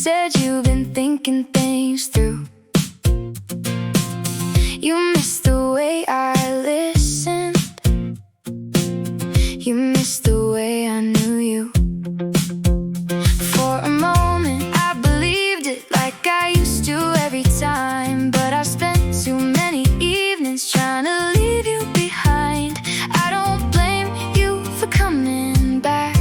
said you've been thinking things through. You missed the way I listened. You missed the way I knew you. For a moment I believed it like I used to every time, but I've spent too many evenings trying to leave you behind. I don't blame you for coming back,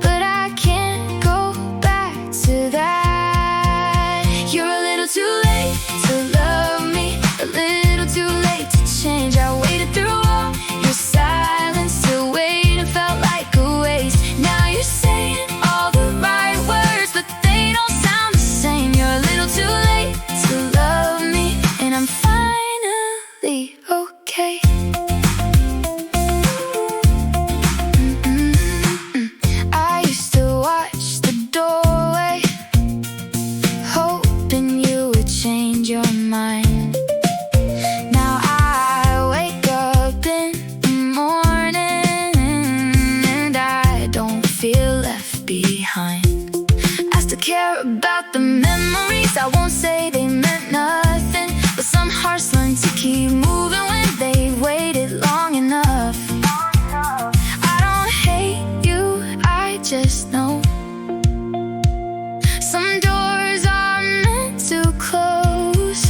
but I can't go back to that. You're a little too late to love me, a little too late to change. I waited through all your silence to wait and felt like a waste. Now you're saying all the right words, but they don't sound the same. You're a little too late to love me, and I'm finally okay. I used to watch the doorway, hoping you would change your mind. Now I wake up in the morning and I don't feel left behind. I still care about the memories, I won't say they meant nothing, but some hearts learn to keep moving when they've waited long enough. I don't hate you, I just know some doors are meant to close.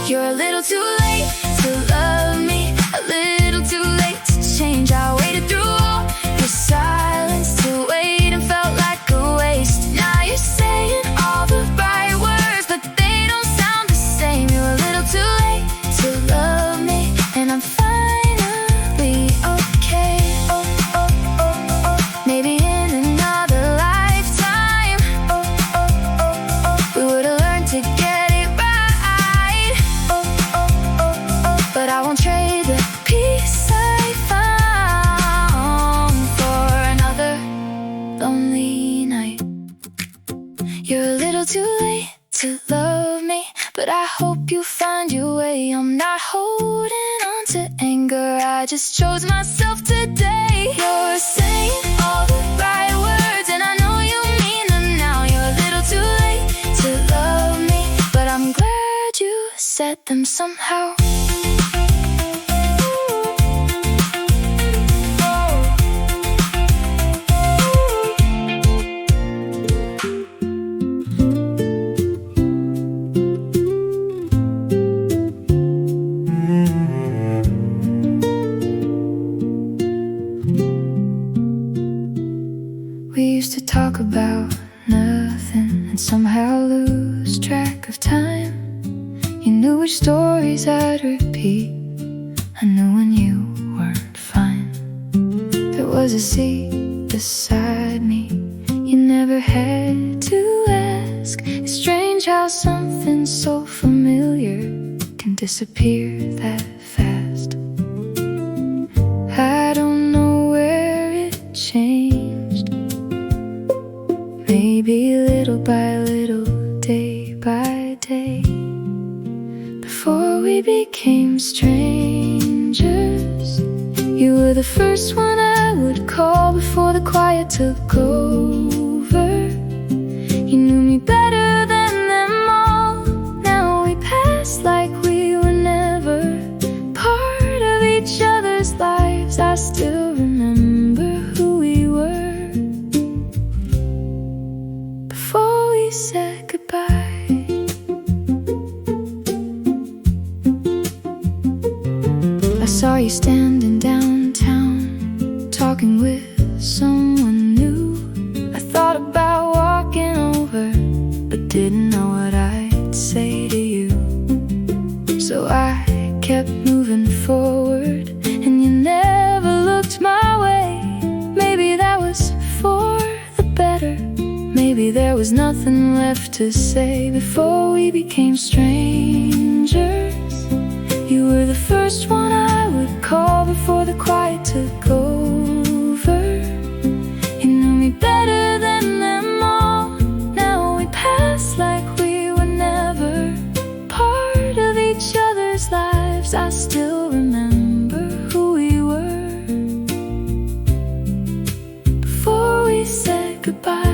You're a little too late to love me, a little too late to change. I waited through all your silence to wait and felt like a waste. Now you're saying all the right words, but they don't sound the same. You're a little too late to love me, and I'm finally okay. Maybe in another lifetime we would've learned to get it right, but I won't trade the peace I found for another lonely night. You're a little too late to love me, but I hope you find your way. I'm not holding on to anger, I just chose myself today. You're saying all the right words, and I know you mean them now. You're a little too late to love me, but I'm glad you said them somehow. We used to talk about nothing and somehow lose track of time. You knew which stories I'd repeat, I knew when you weren't fine. There was a seat beside me, you never had to ask. It's strange how something so familiar can disappear that fast. I don't know where it changed, maybe little by little, day by day, before we became strangers. You were the first one I would call before the quiet took over. You knew me better than them all. Now we pass like we were never part of each other's lives. I still remember who we were before we said goodbye. I saw you standing downtown, talking with someone new. I thought about walking over, but didn't know what I'd say to you. So I kept moving forward, and you never looked my way. Maybe that was for the better, maybe there was nothing left to say before we became strangers. You were the first one I would call before the quiet took over. You knew me better than them all. Now we pass like we were never part of each other's lives. I still remember who we were before we said goodbye.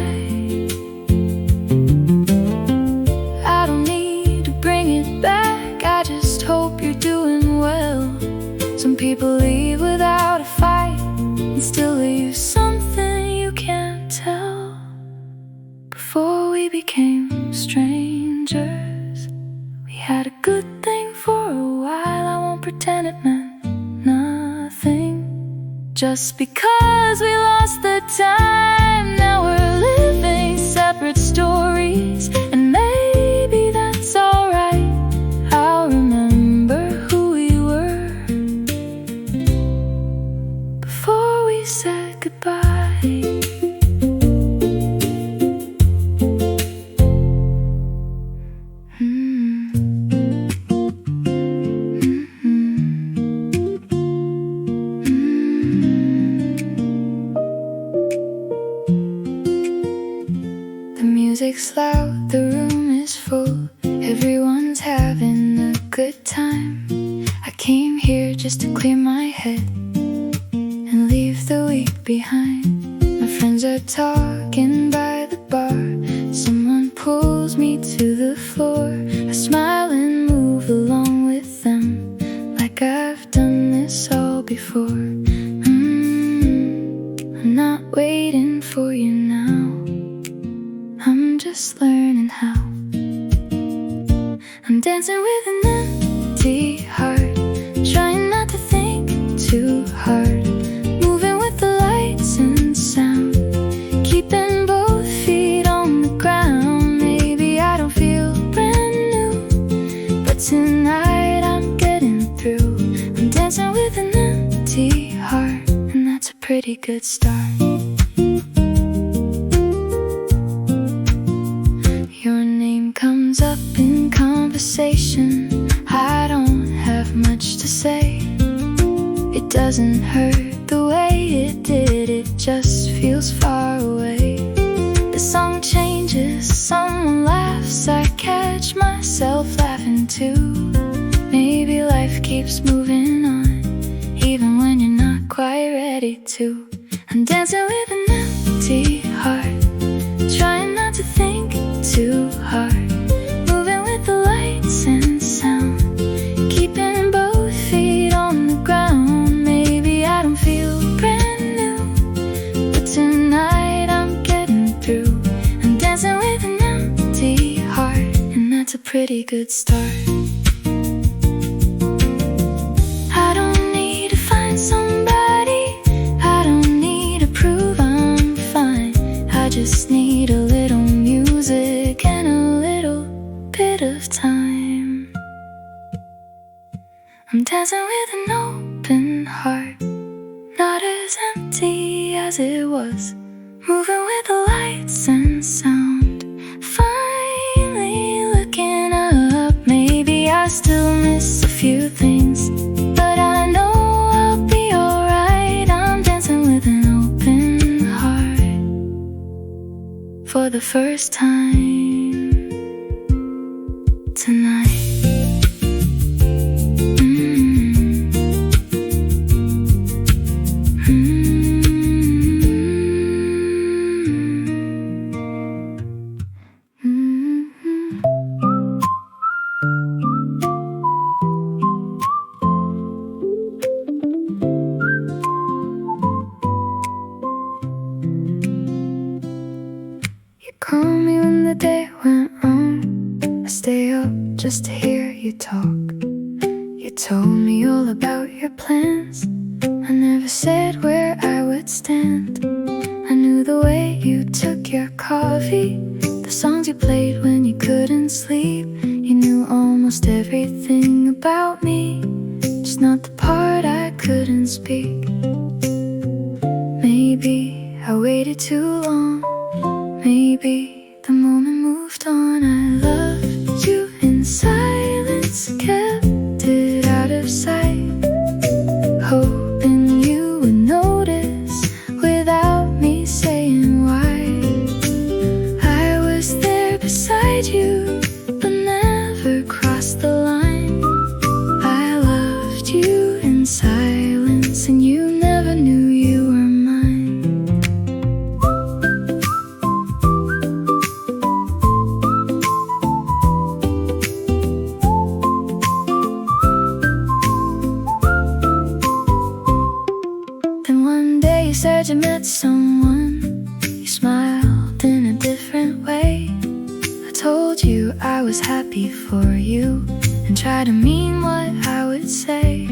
we became strangers. We had a good thing for a while, I won't pretend it meant nothing. Just because we lost the time, now we're living separate stories. And maybe that's alright, I'll remember who we were before we said goodbye. The music's loud, the room is full, everyone's having a good time. I came here just to clear my head and leave the week behind. My friends are talking by the bar, someone pulls me to the floor. I smile and move along with them, like I've done this all before. I'm not waiting for you now, I'm just learning how. I'm dancing with an empty heart, trying not to think too hard, moving with the lights and sound, keeping both feet on the ground. Maybe I don't feel brand new, but tonight I'm getting through. I'm dancing with an empty heart, and that's a pretty good start. Your name comes up in conversation, I don't have much to say. It doesn't hurt the way it did, it just feels far away. The song changes, someone laughs, I catch myself laughing too. Maybe life keeps moving on, even when you're not quite ready to. I'm dancing with an empty heart, trying not to think too hard, moving with the lights and sound, keeping both feet on the ground. Maybe I don't feel brand new, but tonight I'm getting through. I'm dancing with an empty heart, and that's a pretty good start. I don't need to find somebody, I don't need to prove I'm fine. I just need a little music and a little bit of time. I'm dancing with an open heart, not as empty as it was, moving with the lights and sound, finally looking up. Maybe I still miss a few things, but I know I'll be alright. I'm dancing with an open heart for the first time tonight. Call me when the day went wrong, I stay up just to hear you talk. You told me all about your plans, I never said where I would stand. I knew the way you took your coffee, the songs you played when you couldn't sleep. You knew almost everything about me, just not the part I couldn't speak. Maybe I waited too long, maybe the moment moved on. I loved you in silence, kept it out of sight, hoping you would notice without me saying why. I was there beside you, but never crossed the line. I loved you in silence, and you never knew you were mine. Then one day you said you met someone, you smiled in a different way. was happy for you and try to mean what I would say.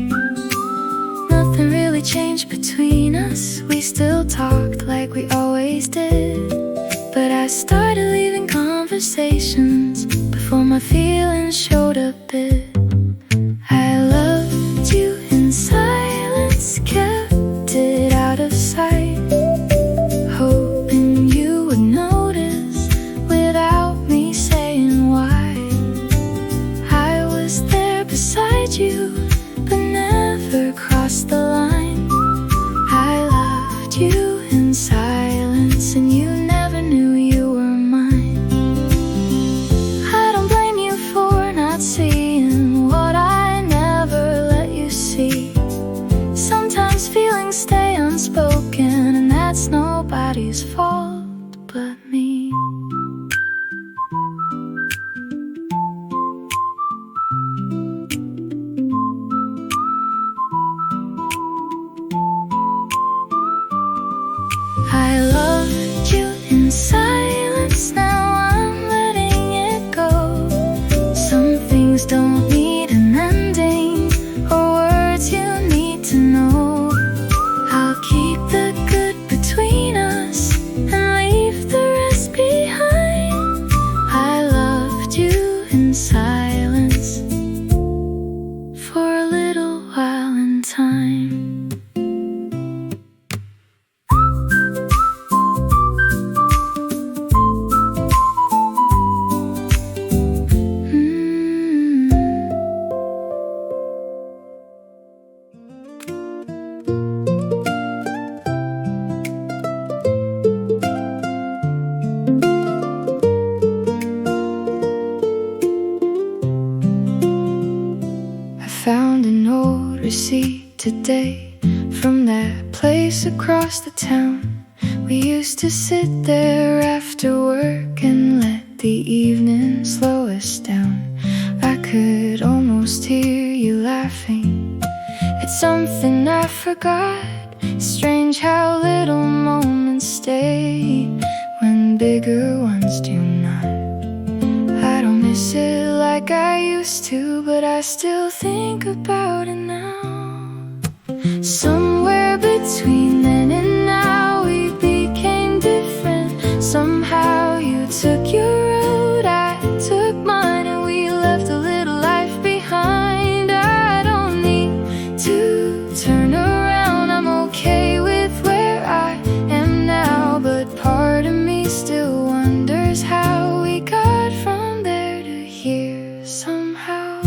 Nothing really changed between us, we still talked like we always did. But I started leaving conversations before my feelings showed a bit. I loved you in silence, kept it out of sight, hoping you would notice without me saying why. I was there beside you, but never crossed the line. I loved you in silence, and you never knew you were mine. I don't blame you for not seeing what I never let you see. Sometimes feelings stay unspoken, and that's nobody's fault but me. I loved you in silence, now I'm letting it go. Some things don't need an ending or words you need to know. I'll keep the good between us and leave the rest behind. I loved you in silence for a little while in time. Found an old receipt today from that place across the town. We used to sit there after work and let the evening slow us down. I could almost hear you laughing at something I forgot. Strange how little moments stay when bigger ones do not. I don't miss it like I used to, but I still think about it now. Somewhere between then and now we became different. Somehow you took your road, I took mine, and we left a little life behind. I don't need to turn around, I'm okay with where I am now. But part of me still wonders how we got from there to here somehow.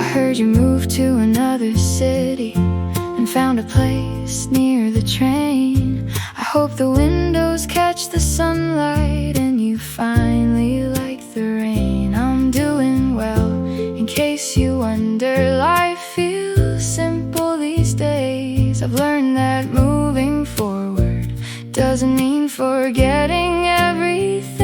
I heard you moved to another city and found a place near the train. I hope the windows catch the sunlight and you finally like the rain. I'm doing well, in case you wonder. Life feels simple these days. I've learned that moving forward doesn't mean forgetting everything.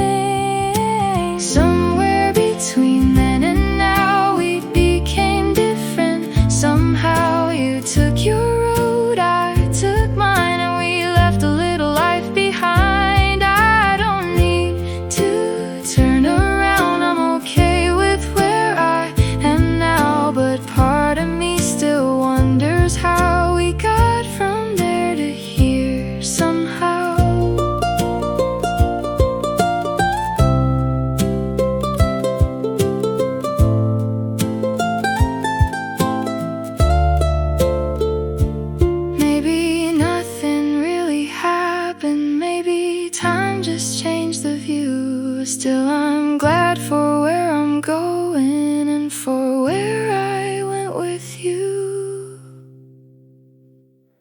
Somewhere between then and now we became different. Somehow you took your road, I took mine, and we left a little life behind. I don't need to turn around, I'm okay with where I am now. But part of me still wonders how we got from there to here somehow. Maybe nothing really happened, maybe time just changed the view. Still I'm glad for where I'm going and for where I went with you.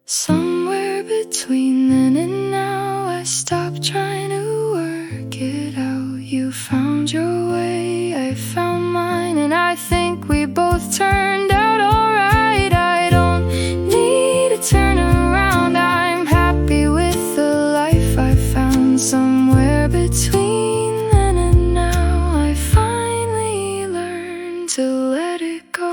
Somewhere between then and now I stopped trying to work it out. You found your way, I found mine, and I think we both turned out alright. I don't need to turn around, I'm happy with the life I found. Somewhere between then and now I finally learned to let it go.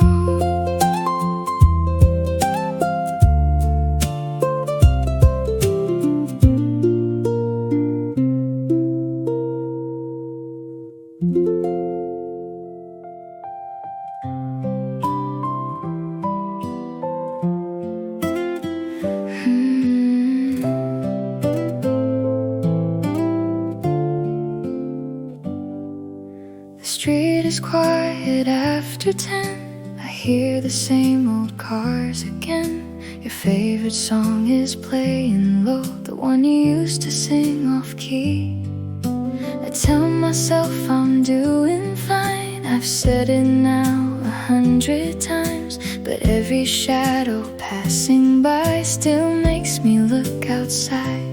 quiet after 10. I hear the same old cars again. Your favorite song is playing low, the one you used to sing off key. I tell myself I'm doing fine. I've said it now 100 times, but every shadow passing by still makes me look outside.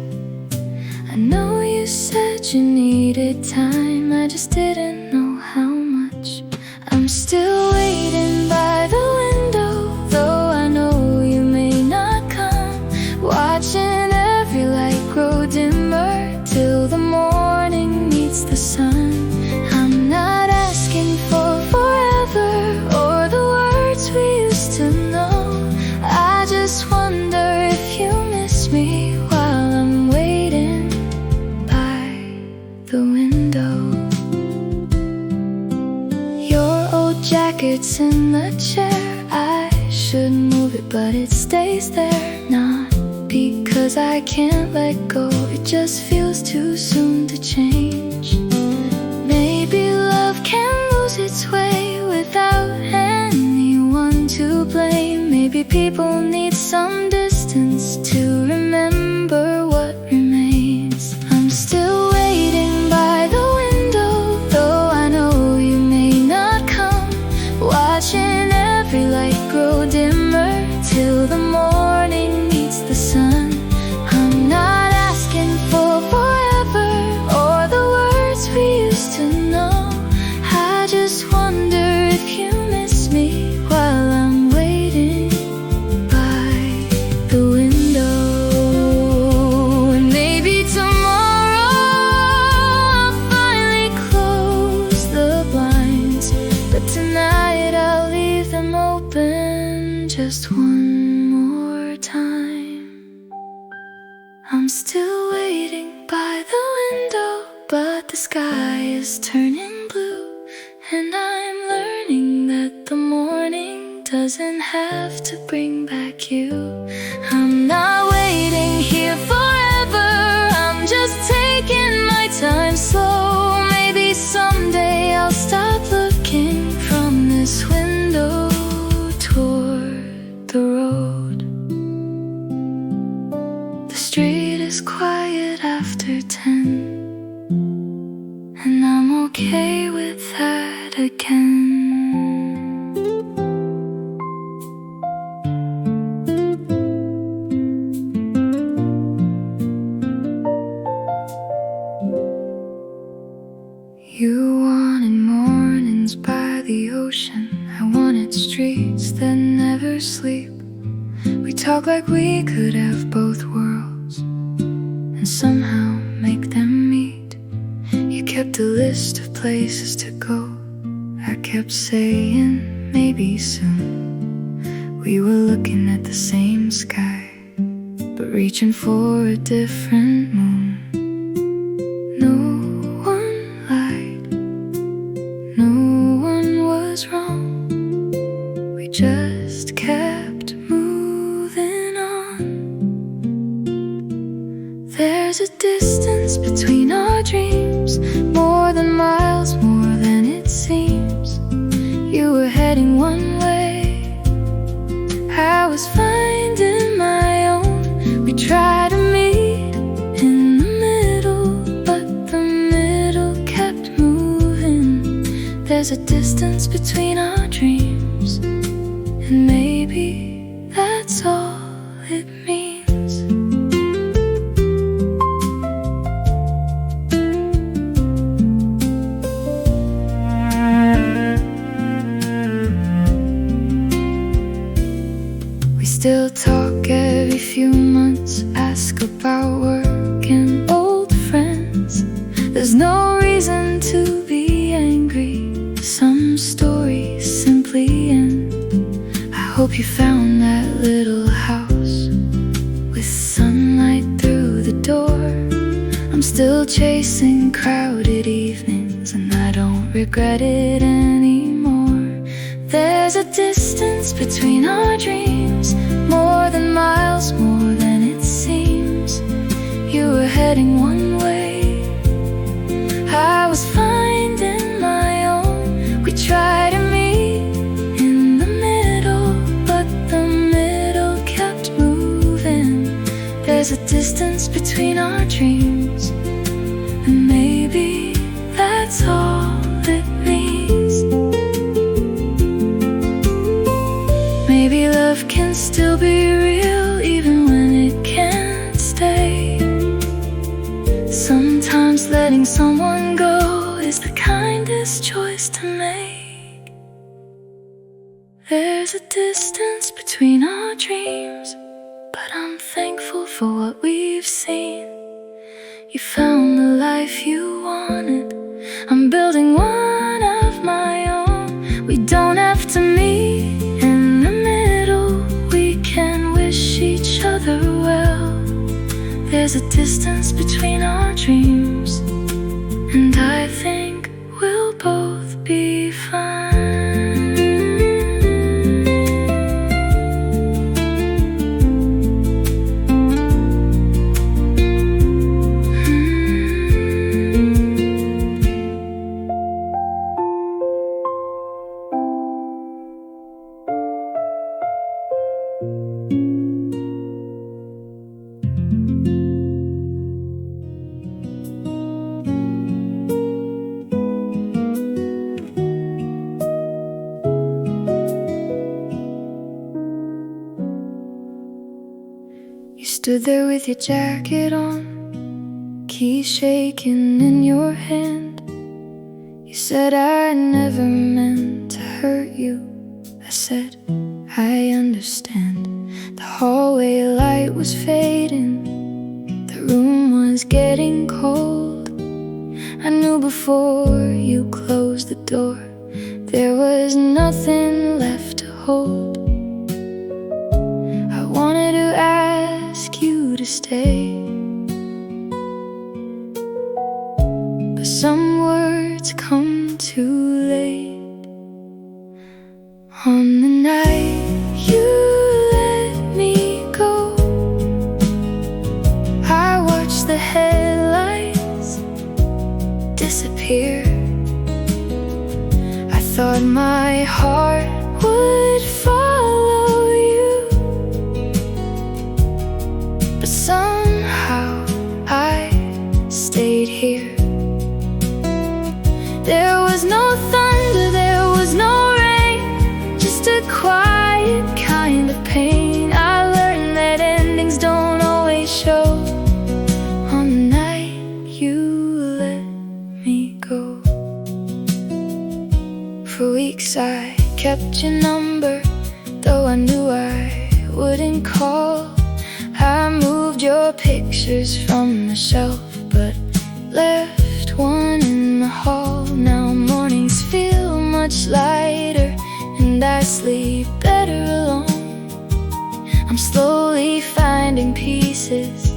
I know you said you needed time, I just didn't know how much. I'm still waiting by the window, though I know you may not come. Watching every light grow dimmer till the morning meets the sun. I'm not asking for forever or the words we used to know. I just wonder if you miss me while I'm waiting by the window. Your old jacket's in the chair. I should move it, but it stays there. Not because I can't let go, it just feels too soon to change. Maybe love can lose its way without anyone to blame. Maybe people need some distance to remember what remains. I'm still waiting by the window, though I know you may not come. Watching every light grow dimmer till the morning meets the sun. I'm not asking for forever or the words we used to know. I just wonder if you miss me while I'm waiting by the window. And maybe tomorrow I'll finally close the blinds, but tonight I'll leave them open just one more time. I'm still waiting by the window, but the sky is turning blue, and I'm learning that the morning doesn't have to bring back you. I'm not waiting here forever, I'm just taking my time slow. Maybe someday I'll stop looking from this window toward the road. The street is quiet after 10, and I'm okay with that again. You wanted mornings by the ocean, I wanted streets that never sleep. We talk like we could have both worlds and somehow make them meet. You kept a list of places to go, I kept saying maybe soon. We were looking at the same sky, but reaching for a different moon. No one lied, no one was wrong, we just kept moving on. There's a distance between our dreams, more than miles, more than it seems. You were heading one way, I was finding my own. We tried to meet in the middle, but the middle kept moving. There's a distance between our dreams, and maybe that's all it means. Still talk every few months, ask about work and old friends. There's no reason to be angry, some stories simply end. I hope you found that little house with sunlight through the door. I'm still chasing crowded evenings, and I don't regret it anymore. There's a distance between our dreams, more than miles, more than it seems. You were heading one way, I was finding my own. We distance between our dreams, and maybe that's all it means. Maybe love can still be real even when it can't stay. Sometimes letting someone go is the kindest choice to make. There's a distance between our dreams, but I'm thankful for what we've seen. You found the life you wanted, I'm building one of my own. We don't have to meet in the middle, we can wish each other well. There's a distance between our dreams, and I think we'll both be fine. You stood there with your jacket on, keys shaking in your hand. You said, I never meant to hurt you. I said, I understand. The hallway light was fading, the room was getting cold. I knew before you closed the door, there was nothing left to hold. I wanted to ask you to stay, but some words come too late. On the night you let me go, I watched the headlights disappear. I thought my heart would follow you, but somehow I stayed here. There was no thunder, there was no rain, just a quiet kind of pain. I learned that endings don't always show. On the night you let me go, for weeks I kept your number, though I knew I wouldn't call. I moved your pictures from the shelf, but left one in the hall. Now mornings feel much lighter, and I sleep better alone. I'm slowly finding pieces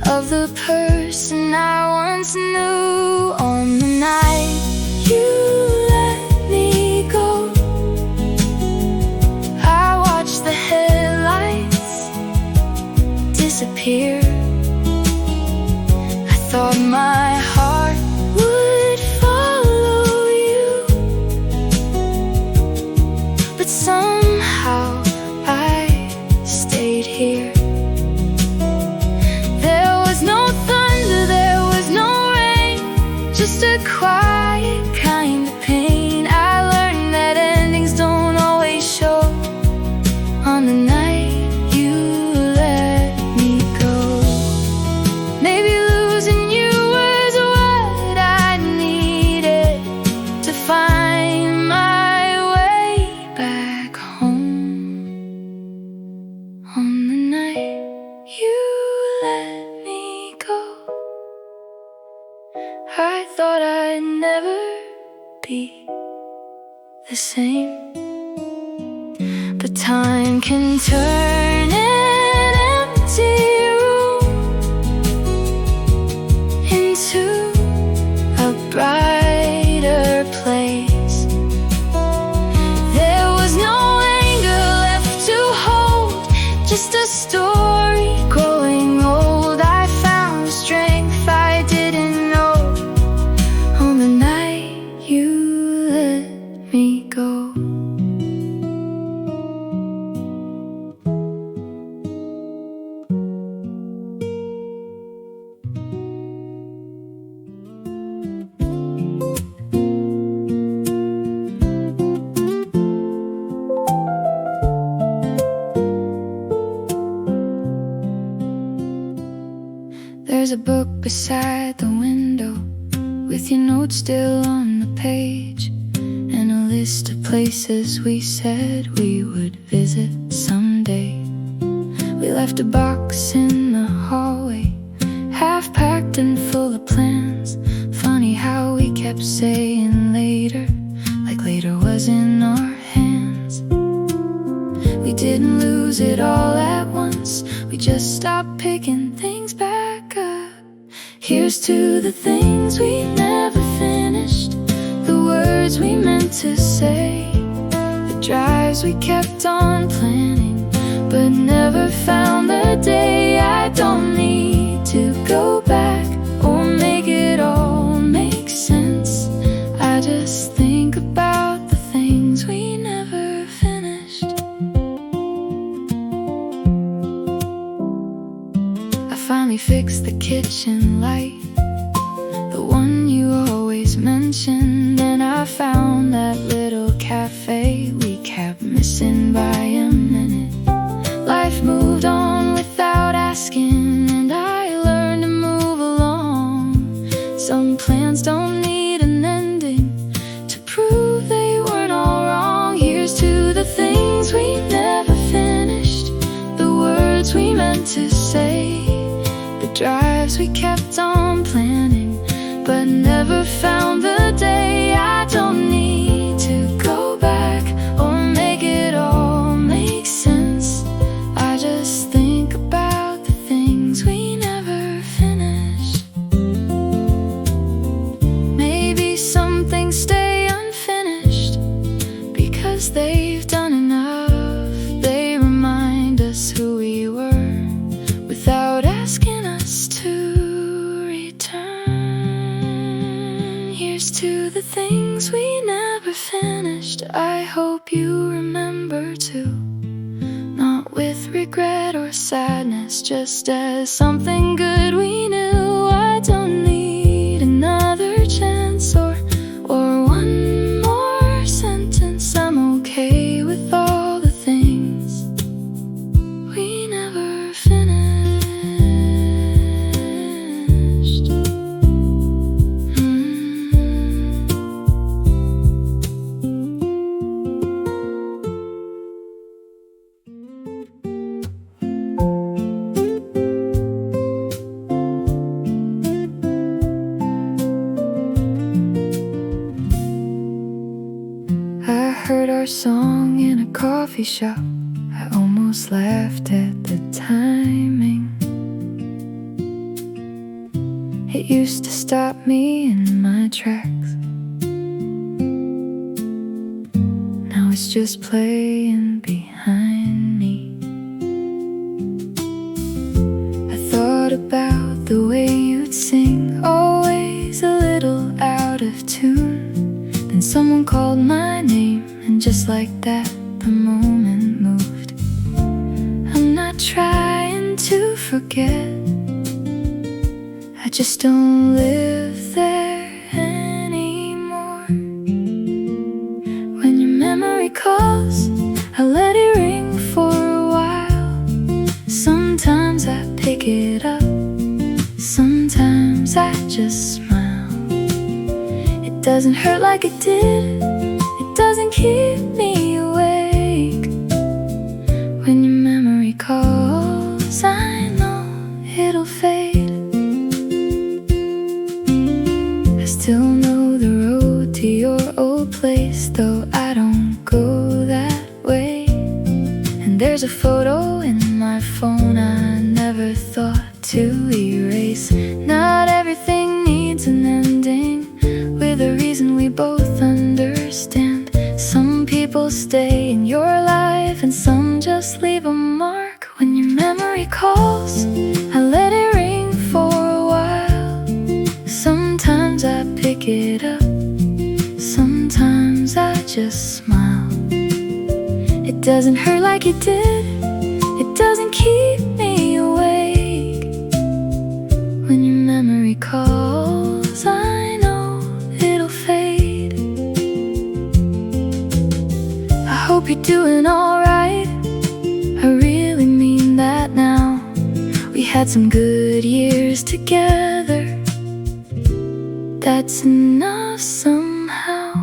of the person I once knew. On the night you let me go, I watched the headlights disappear. I thought my heart would follow you, but somehow I stayed here. There was no thunder, there was no rain, just a quiet kind of pain. I learned that endings don't always show. On the night you let me go, maybe losing you was what I needed to find my way back home. On the night you let me go, I thought I'd never be the same. But time can turn an empty room into a brighter place. There was no anger left to hold, just a story growing old. I found strength I didn't know on the night you let me go. There's a book beside the window with your notes still on the page, and a list of places we said we would visit someday. We left a box in the hallway, half packed and full of plans. Funny how we kept saying later, like later was in our hands. We didn't lose it all at once, we just stopped picking things back up. Here's to the things we never finished, the words we meant to say, the drives we kept on planning but never found the day. I don't need to go back or make it all make sense. I just think about the things we never finished. I finally fixed the kitchen light, the one you always mentioned, and I found that little cafe we kept missing by a minute. Life moved on without asking, and I learned to move along. Some plans don't need an ending to prove they weren't all wrong. Here's to the things we never finished, the words we meant to say, the drives we kept on planning but never found the day. I don't need to go back or make it all make sense. I just think about the things we never finished. Maybe some things stay unfinished because they've done enough. They remind us who we were without asking us to return. Here's to the things we never finished. I hope you remember to, not with regret or sadness, just as something good we knew. I don't need another chance or one more sentence. I'm okay with all the things we never finished. I heard our song in a coffee shop. I almost laughed at the timing. It used to stop me in my tracks. Now it's just playing behind me. I thought about the way you'd sing, always a little out of tune. Then someone called my name, and just like that, the moment moved. I'm not trying to forget, I just don't live there anymore. When your memory calls, I let it ring for a while. Sometimes I pick it up, sometimes I just smile. It doesn't hurt like it did, it doesn't keep me awake. When your memory calls, I know it'll fade. I still know the road to your old place, though I don't go that way. And there's a photo in my phone I never thought to erase. Not everything needs an ending, with a reason we both understand. Some people stay in your life and some just leave a mark. When your memory calls, I let it ring for a while. Sometimes I pick it up, sometimes I just smile. It doesn't hurt like it did, it doesn't keep me awake. When your memory calls, I know it'll fade. I hope you're doing alright, I really mean that now. We had some good years together. That's enough somehow.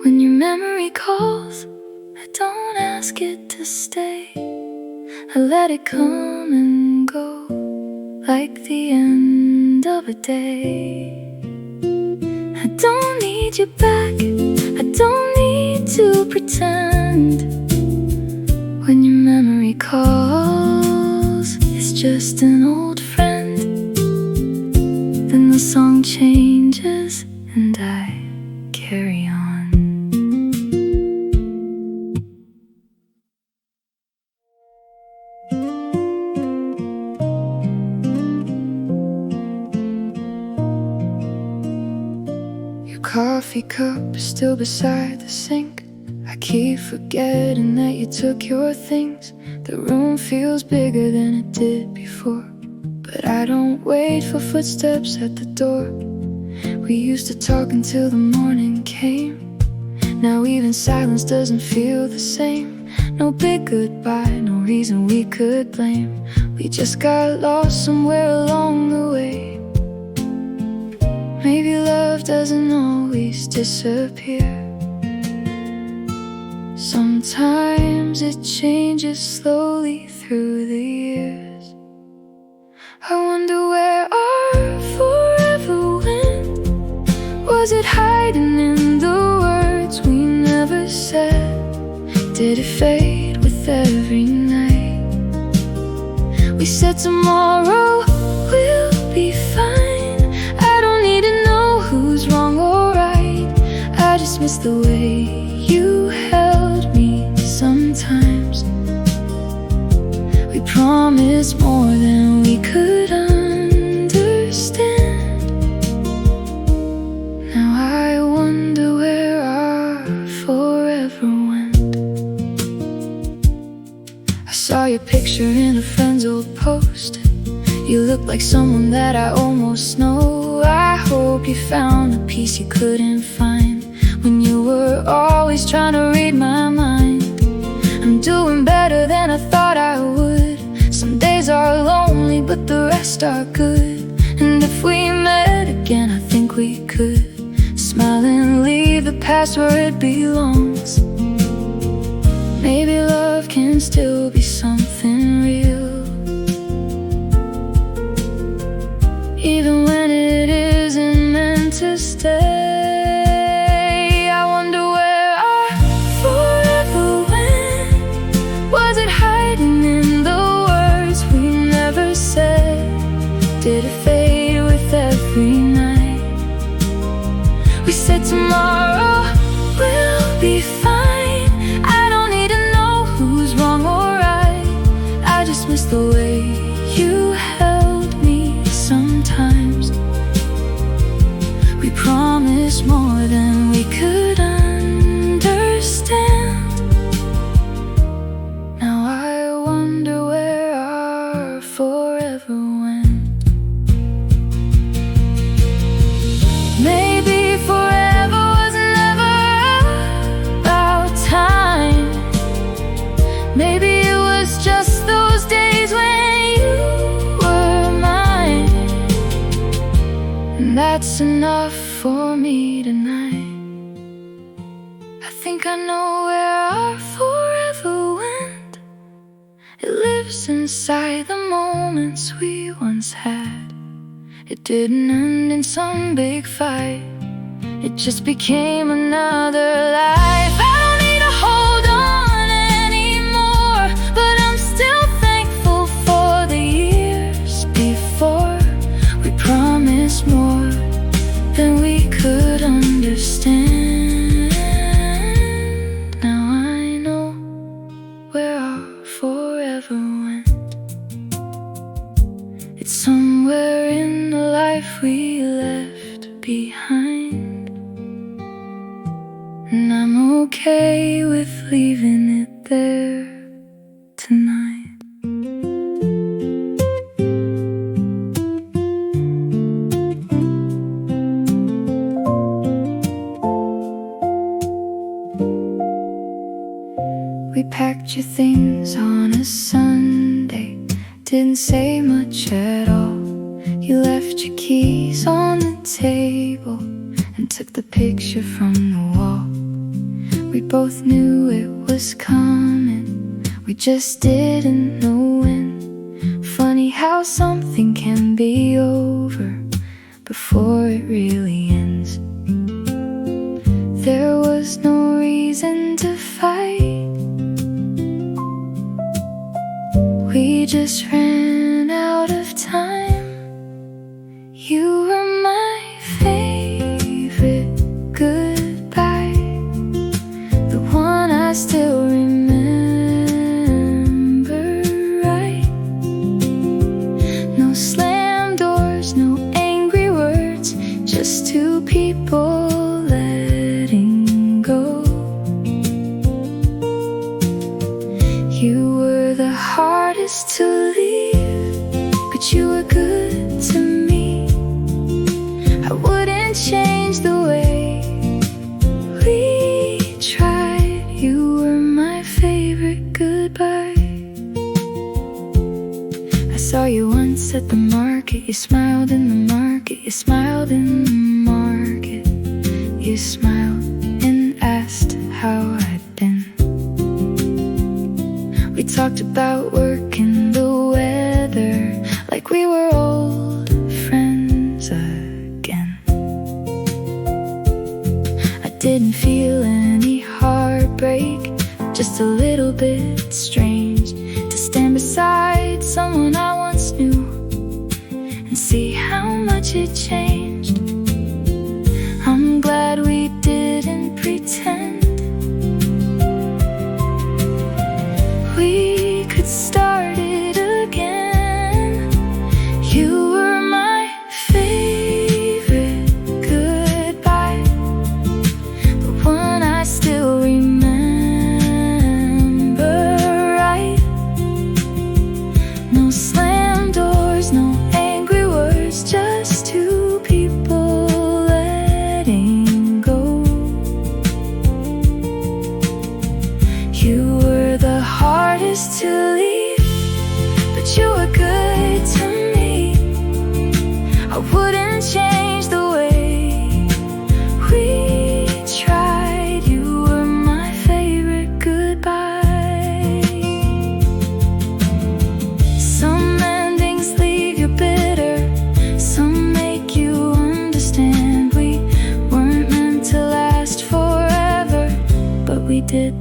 When your memory calls, I don't ask it to stay. I let it come and go, like the end of a day. I don't need you back, I don't need to pretend. When your memory calls, it's just an old friend. Then the song changes and I carry on. Your coffee cup is still beside the sink. I keep forgetting that you took your things. The room feels bigger than it did before, but I don't wait for footsteps at the door. We used to talk until the morning came. Now even silence doesn't feel the same. No big goodbye, no reason we could blame. We just got lost somewhere along the way. Maybe love doesn't always disappear. Sometimes it changes slowly through the years. I wonder where our forever went. Was it hiding in the words we never said? Did it fade with every night? We said tomorrow will be fine. I don't need to know who's wrong or right. I just miss the way you held me sometimes. We promised more than we could understand. Now I wonder where our forever went. I saw your picture in a friend's old post. You look like someone that I almost know. I hope you found the peace you couldn't find when you were always trying to read my mind. I'm doing better than I thought I would. Some days are lonely, but the rest are good. And if we met again, I think we could smile and leave the past where it belongs. Maybe love can still be something real, even when it isn't meant to stay. Did it fade with every night? We said tomorrow will be fine. I don't need to know who's wrong or right. I just miss the way you held me sometimes. We promised more than we could understand. Now I wonder where our forever went. Maybe forever was never about time. Maybe it was just those days when you were mine. And that's enough for me tonight. I think I know where our forever went. It lives inside the moments we once had. It didn't end in some big fight. It just became another life. I don't need to hold on anymore, but I'm still thankful for the years before. We promised more than we could understand. Now I know where our forever went. It's somewhere in the life we left behind, and I'm okay with leaving it there tonight. We packed your things on a Sunday. didn't say much at all. You left your keys on the table and took the picture from the wall. We both knew it was coming, we just didn't know when. Funny how something can be over before it really ends. There was no reason to fight, we just ran out of time. You were my favorite goodbye, the one I still remember right. No slam doors, no angry words, just two people letting go. You were the hardest to leave, but you were good to me. I wouldn't change the way we tried. You were my favorite goodbye. I saw you once at the market. You smiled in the market. You smiled in the market. You smiled and asked how I'd been. We talked about work and the weather, like we were old friends again. I didn't feel any heartbreak, just a little bit strange to stand beside someone I once knew and see how much it changed. I'm glad we didn't pretend we could start it again. You were my favorite goodbye, the one I still remember right. No slam doors, no angry words, just two people letting go. You were the hardest to leave, but you were good to me. I wouldn't change the way we tried. You were my favorite goodbye. Some endings leave you bitter, some make you understand. We weren't meant to last forever, but we did